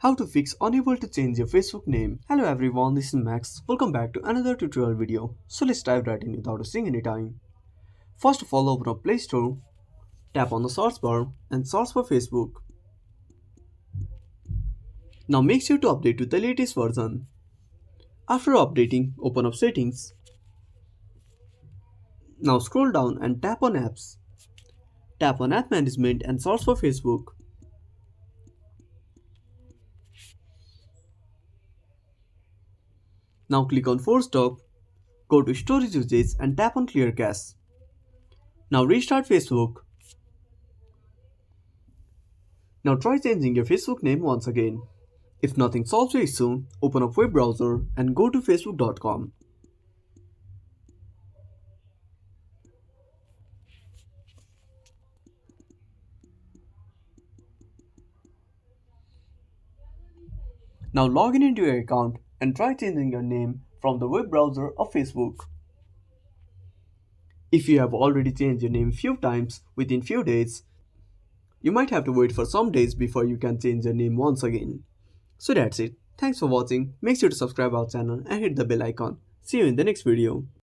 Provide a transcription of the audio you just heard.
How to fix unable to change your Facebook name. Hello everyone, this is Max. Welcome back to another tutorial video. So let's dive right in without wasting any time. First of all, open up Play Store, tap on the search bar and search for Facebook. Now make sure to update to the latest version. After updating, open up Settings. Now scroll down and tap on Apps. Tap on App Management and search for Facebook. Now click on Force Stop, go to Storage Usage and tap on Clear Cache. Now restart Facebook. Now try changing your Facebook name once again. If nothing solves your issue, open up web browser and go to facebook.com. Now log in into your account and try changing your name from the web browser of Facebook. If you have already changed your name few times within few days, you might have to wait for some days before you can change your name once again. So that's it. Thanks for watching. Make sure to subscribe our channel and hit the bell icon. See you in the next video.